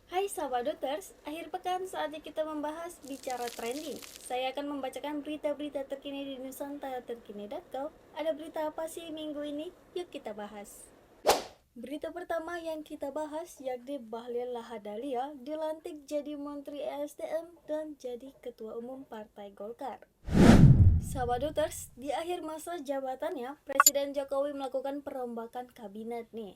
Hai sahabat Dotters, akhir pekan saatnya kita membahas bicara trending. Saya akan membacakan berita-berita terkini di Nusantara Terkini.com. Ada berita apa sih minggu ini? Yuk kita bahas. Berita pertama yang kita bahas yakni Bahlil Lahadalia dilantik jadi Menteri ESDM dan jadi Ketua Umum Partai Golkar. Sahabat Dotters, di akhir masa jabatannya, Presiden Jokowi melakukan perombakan kabinet nih.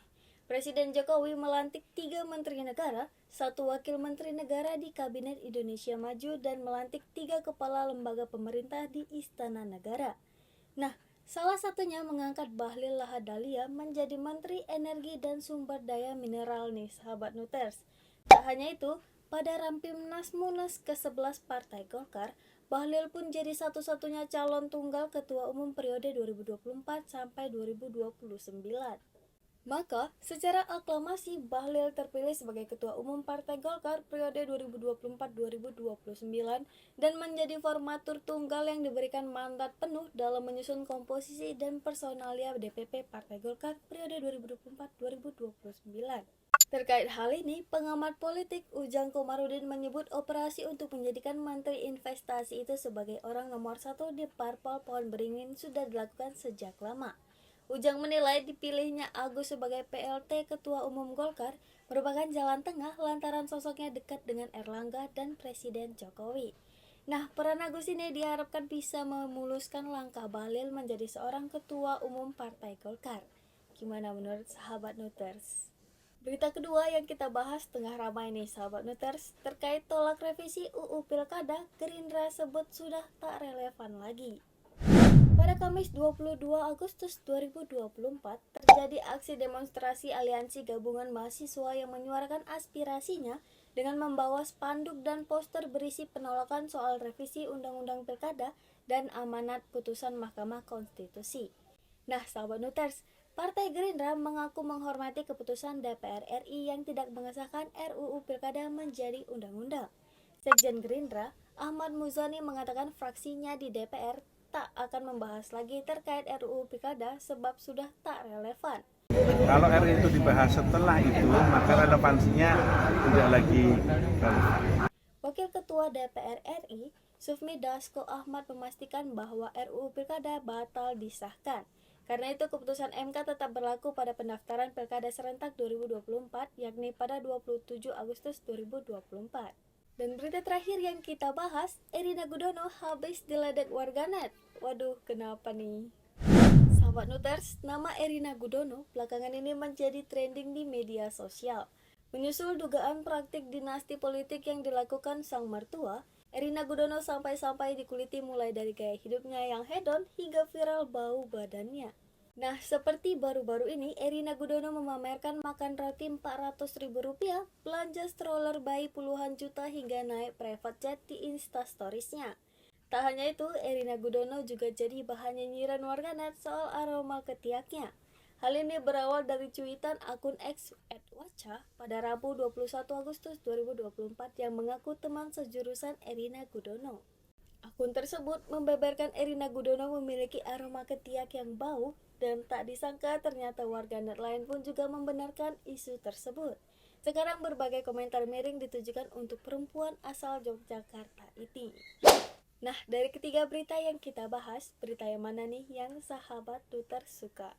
Presiden Jokowi melantik 3 Menteri Negara, 1 Wakil Menteri Negara di Kabinet Indonesia Maju dan melantik 3 Kepala Lembaga Pemerintah di Istana Negara. Nah, salah satunya mengangkat Bahlil Lahadalia menjadi Menteri Energi dan Sumber Daya Mineral nih sahabat Nuters. Tak hanya itu, pada Rampimnas Munas ke-11 Partai Golkar, Bahlil pun jadi satu-satunya calon tunggal Ketua Umum periode 2024 sampai 2029. Maka, secara aklamasi Bahlil terpilih sebagai Ketua Umum Partai Golkar periode 2024-2029 dan menjadi formatur tunggal yang diberikan mandat penuh dalam menyusun komposisi dan personalia DPP Partai Golkar periode 2024-2029. Terkait hal ini, pengamat politik Ujang Komarudin menyebut operasi untuk menjadikan Menteri Investasi itu sebagai orang nomor 1 di Parpol Pohon Beringin sudah dilakukan sejak lama. Ujang menilai dipilihnya Agus sebagai PLT Ketua Umum Golkar merupakan jalan tengah lantaran sosoknya dekat dengan Erlangga dan Presiden Jokowi. Nah, peran Agus ini diharapkan bisa memuluskan langkah Bahlil menjadi seorang Ketua Umum Partai Golkar. Gimana menurut sahabat Nuters? Berita kedua yang kita bahas tengah ramai nih sahabat Nuters, terkait tolak revisi UU Pilkada, Gerindra sebut sudah tak relevan lagi. Pada Kamis 22 Agustus 2024, terjadi aksi demonstrasi Aliansi Gabungan Mahasiswa yang menyuarakan aspirasinya dengan membawa spanduk dan poster berisi penolakan soal revisi Undang-Undang Pilkada dan amanat putusan Mahkamah Konstitusi. Nah, sahabat Nuters, Partai Gerindra mengaku menghormati keputusan DPR RI yang tidak mengesahkan RUU Pilkada menjadi undang-undang. Sekjen Gerindra, Ahmad Muzani mengatakan fraksinya di DPR tak akan membahas lagi terkait RUU Pilkada sebab sudah tak relevan. Kalau RUU itu dibahas setelah itu, maka relevansinya tidak lagi relevan. Wakil Ketua DPR RI, Sufmi Dasko Ahmad memastikan bahwa RUU Pilkada batal disahkan. Karena itu keputusan MK tetap berlaku pada pendaftaran Pilkada serentak 2024 yakni pada 27 Agustus 2024. Dan berita terakhir yang kita bahas, Erina Gudono habis diledek warganet. Waduh, kenapa nih? Sahabat Nuters, nama Erina Gudono belakangan ini menjadi trending di media sosial. Menyusul dugaan praktik dinasti politik yang dilakukan sang mertua, Erina Gudono sampai-sampai dikuliti mulai dari gaya hidupnya yang hedon hingga viral bau badannya. Nah, seperti baru-baru ini, Erina Gudono memamerkan makan roti Rp400.000, belanja stroller bayi puluhan juta hingga naik private jet di Instastoriesnya. Tak hanya itu, Erina Gudono juga jadi bahan nyinyiran warganet soal aroma ketiaknya. Hal ini berawal dari cuitan akun X @wacha pada Rabu 21 Agustus 2024 yang mengaku teman sejurusan Erina Gudono. Akun tersebut membeberkan Erina Gudono memiliki aroma ketiak yang bau dan tak disangka ternyata warganet lain pun juga membenarkan isu tersebut. Sekarang berbagai komentar miring ditujukan untuk perempuan asal Yogyakarta ini. Nah, dari ketiga berita yang kita bahas, berita yang mana nih yang sahabat Twitter suka?